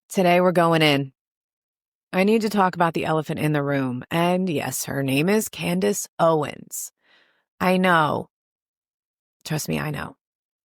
Today we're going in. I need to talk about the elephant in the room. And yes, her name is Candace Owens. I know. Trust me, I know.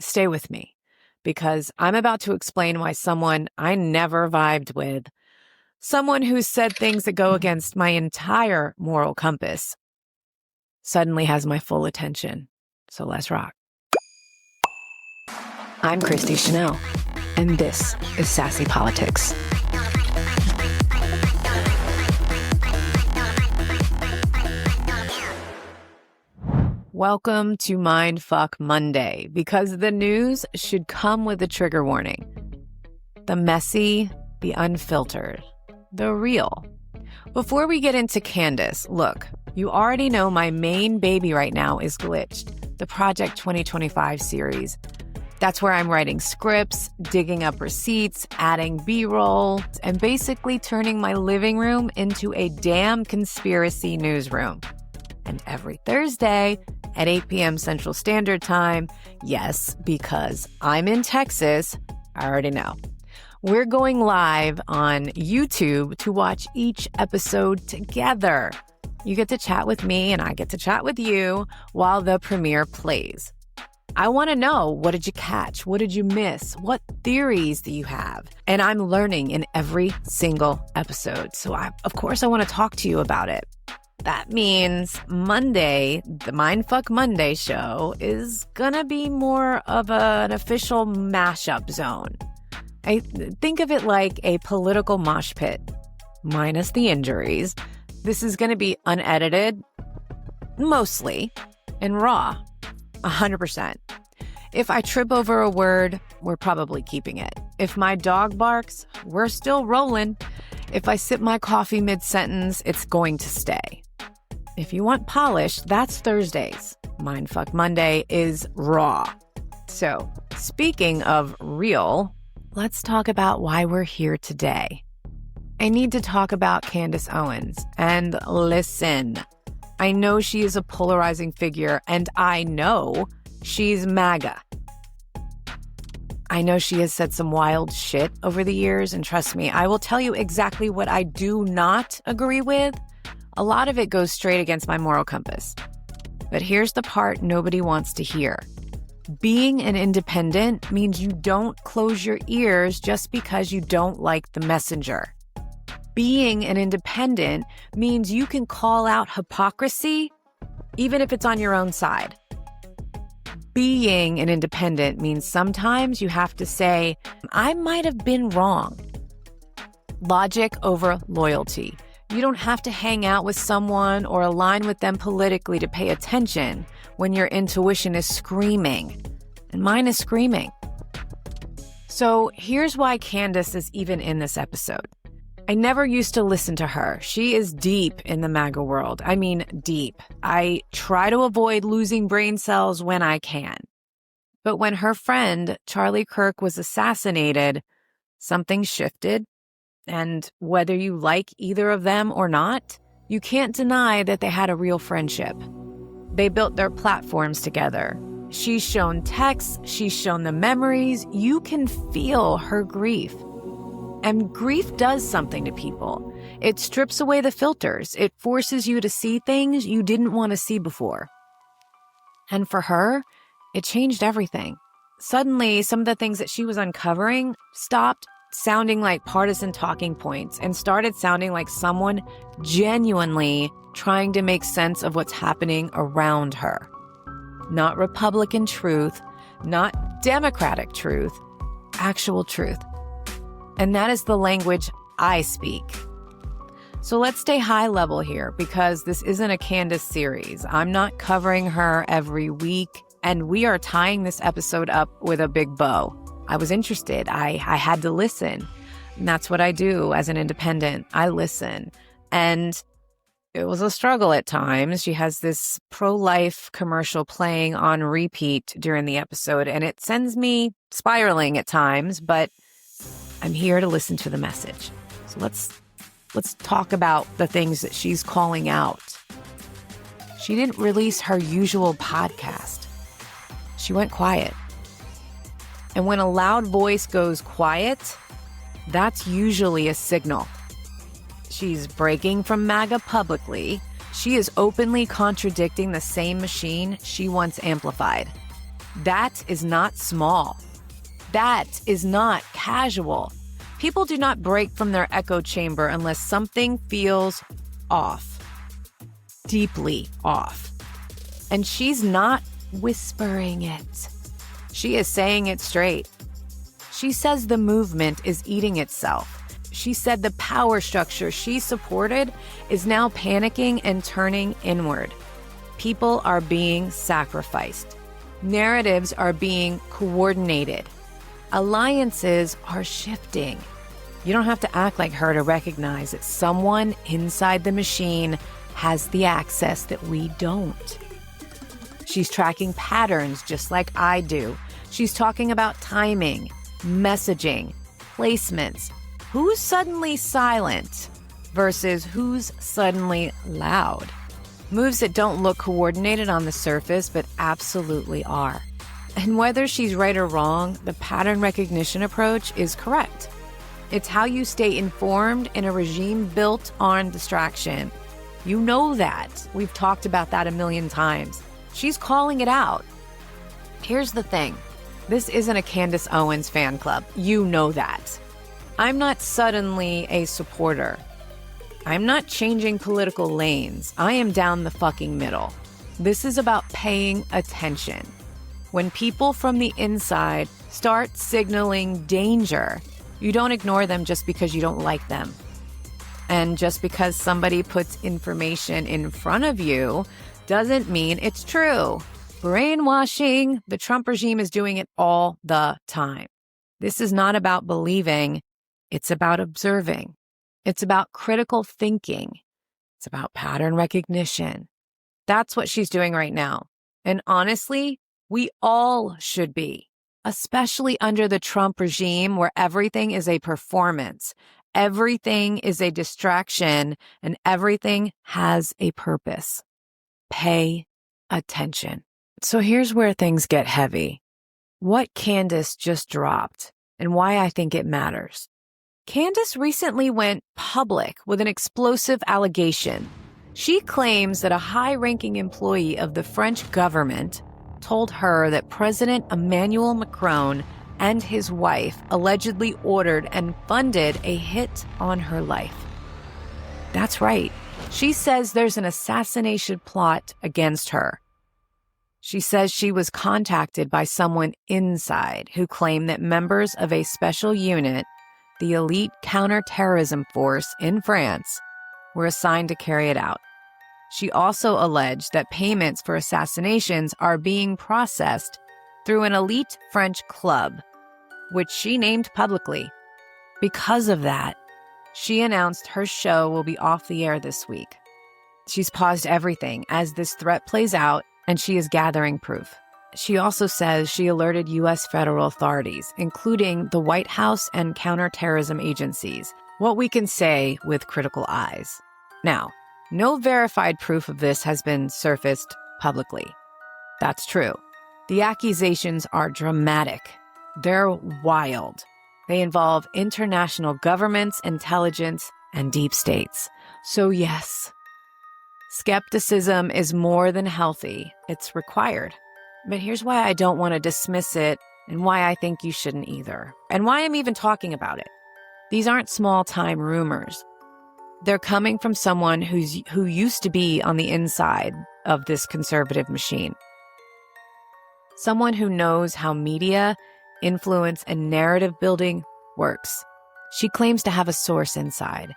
Stay with me because I'm about to explain why someone I never vibed with, someone who said things that go against my entire moral compass, suddenly has my full attention. So let's rock. I'm Christi Chanelle, and this is Sassy Politics. Welcome to Mindfuck Monday, because the news should come with a trigger warning. The messy, the unfiltered, the real. Before we get into Candace, look, you already know my main baby right now is Glitched, the Project 2025 series. That's where I'm writing scripts, digging up receipts, adding B-roll, and basically turning my living room into a damn conspiracy newsroom. And every Thursday at 8 p.m. Central Standard Time, yes, because I'm in Texas, I already know, we're going live on YouTube to watch each episode together. You get to chat with me and I get to chat with you while the premiere plays. I want to know, what did you catch? What did you miss? What theories do you have? And I'm learning in every single episode. So of course I want to talk to you about it. That means Monday, the Mindfuck Monday show, is gonna be more of an official mashup zone. I think of it like a political mosh pit, minus the injuries. This is gonna be unedited, mostly, and raw, 100%. If I trip over a word, we're probably keeping it. If my dog barks, we're still rolling. If I sip my coffee mid-sentence, it's going to stay. If you want polish, that's Thursdays. Mindfuck Monday is raw. So, speaking of real, let's talk about why we're here today. I need to talk about Candace Owens. And listen, I know she is a polarizing figure, and I know she's MAGA. I know she has said some wild shit over the years, and trust me, I will tell you exactly what I do not agree with. A lot of it goes straight against my moral compass. But here's the part nobody wants to hear. Being an independent means you don't close your ears just because you don't like the messenger. Being an independent means you can call out hypocrisy even if it's on your own side. Being an independent means sometimes you have to say, I might have been wrong. Logic over loyalty. You don't have to hang out with someone or align with them politically to pay attention when your intuition is screaming. And mine is screaming. So here's why Candace is even in this episode. I never used to listen to her. She is deep in the MAGA world. I mean, deep. I try to avoid losing brain cells when I can. But when her friend, Charlie Kirk, was assassinated, something shifted. And whether you like either of them or not, you can't deny that they had a real friendship. They built their platforms together. She's shown texts, she's shown the memories. You can feel her grief. And grief does something to people. It strips away the filters. It forces you to see things you didn't want to see before. And for her, it changed everything. Suddenly, some of the things that she was uncovering stopped sounding like partisan talking points and started sounding like someone genuinely trying to make sense of what's happening around her. Not Republican truth, not Democratic truth, actual truth. And that is the language I speak. So let's stay high level here, because this isn't a Candace series. I'm not covering her every week, and we are tying this episode up with a big bow. I was interested. I had to listen. And that's what I do as an independent. I listen. And it was a struggle at times. She has this pro-life commercial playing on repeat during the episode, and it sends me spiraling at times, but I'm here to listen to the message. So let's talk about the things that she's calling out. She didn't release her usual podcast. She went quiet. And when a loud voice goes quiet, that's usually a signal. She's breaking from MAGA publicly. She is openly contradicting the same machine she once amplified. That is not small. That is not casual. People do not break from their echo chamber unless something feels off. Deeply off. And she's not whispering it. She is saying it straight. She says the movement is eating itself. She said the power structure she supported is now panicking and turning inward. People are being sacrificed. Narratives are being coordinated. Alliances are shifting. You don't have to act like her to recognize that someone inside the machine has the access that we don't. She's tracking patterns just like I do. She's talking about timing, messaging, placements. Who's suddenly silent versus who's suddenly loud? Moves that don't look coordinated on the surface, but absolutely are. And whether she's right or wrong, the pattern recognition approach is correct. It's how you stay informed in a regime built on distraction. You know that. We've talked about that a million times. She's calling it out. Here's the thing. This isn't a Candace Owens fan club. You know that. I'm not suddenly a supporter. I'm not changing political lanes. I am down the fucking middle. This is about paying attention. When people from the inside start signaling danger, you don't ignore them just because you don't like them. And just because somebody puts information in front of you doesn't mean it's true. Brainwashing, the Trump regime is doing it all the time. This is not about believing. It's about observing. It's about critical thinking. It's about pattern recognition. That's what she's doing right now. And honestly, we all should be, especially under the Trump regime where everything is a performance, everything is a distraction, and everything has a purpose. Pay attention. So here's where things get heavy. What Candace just dropped and why I think it matters. Candace recently went public with an explosive allegation. She claims that a high-ranking employee of the French government told her that President Emmanuel Macron and his wife allegedly ordered and funded a hit on her life. That's right. She says there's an assassination plot against her. She says she was contacted by someone inside who claimed that members of a special unit, the elite counterterrorism force in France, were assigned to carry it out. She also alleged that payments for assassinations are being processed through an elite French club, which she named publicly. Because of that, she announced her show will be off the air this week. She's paused everything as this threat plays out, and she is gathering proof. She also says she alerted U.S. federal authorities, including the White House and counterterrorism agencies, what we can say with critical eyes. Now, no verified proof of this has been surfaced publicly. That's true. The accusations are dramatic. They're wild. They involve international governments, intelligence, and deep states. So yes, skepticism is more than healthy. It's required. But here's why I don't want to dismiss it and why I think you shouldn't either, and why I'm even talking about it. These aren't small-time rumors. They're coming from someone who used to be on the inside of this conservative machine. Someone who knows how media, influence, and narrative building works. She claims to have a source inside.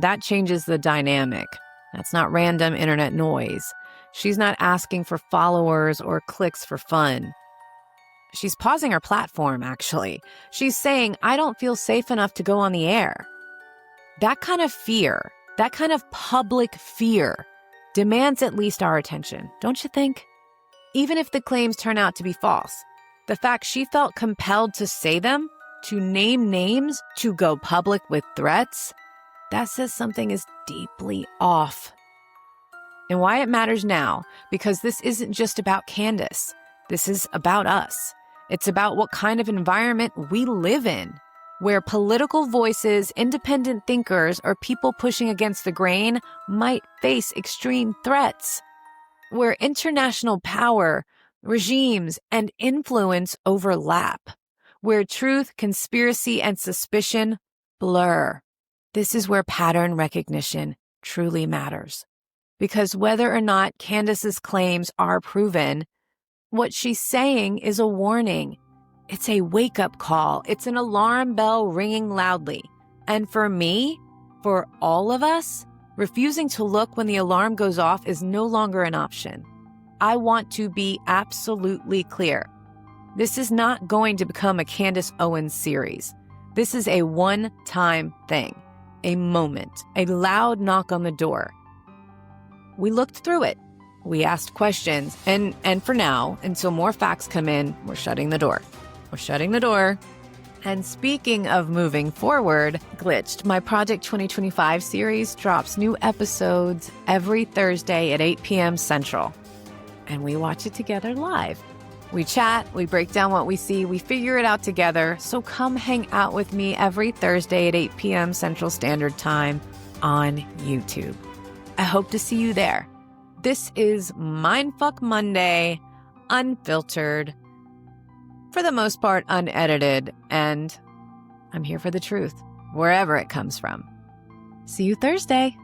That changes the dynamic. That's not random internet noise. She's not asking for followers or clicks for fun. She's pausing her platform, actually. She's saying, I don't feel safe enough to go on the air. That kind of fear, that kind of public fear, demands at least our attention, don't you think? Even if the claims turn out to be false, the fact she felt compelled to say them, to name names, to go public with threats, that says something is deeply off. And why it matters now, because this isn't just about Candace. This is about us. It's about what kind of environment we live in. where political voices, independent thinkers, or people pushing against the grain might face extreme threats, where international power, regimes, and influence overlap, where truth, conspiracy, and suspicion blur. This is where pattern recognition truly matters. Because whether or not Candace's claims are proven, what she's saying is a warning. It's a wake-up call. It's an alarm bell ringing loudly. And for me, for all of us, refusing to look when the alarm goes off is no longer an option. I want to be absolutely clear. This is not going to become a Candace Owens series. This is a one-time thing, a moment, a loud knock on the door. We looked through it. We asked questions. And for now, until more facts come in, we're shutting the door. We're shutting the door. And speaking of moving forward, Glitched, my Project 2025 series, drops new episodes every Thursday at 8 p.m. Central. And we watch it together live. We chat, we break down what we see, we figure it out together. So come hang out with me every Thursday at 8 p.m. Central Standard Time on YouTube. I hope to see you there. This is Mindfuck Monday, unfiltered, for the most part unedited, and I'm here for the truth, wherever it comes from. See you Thursday.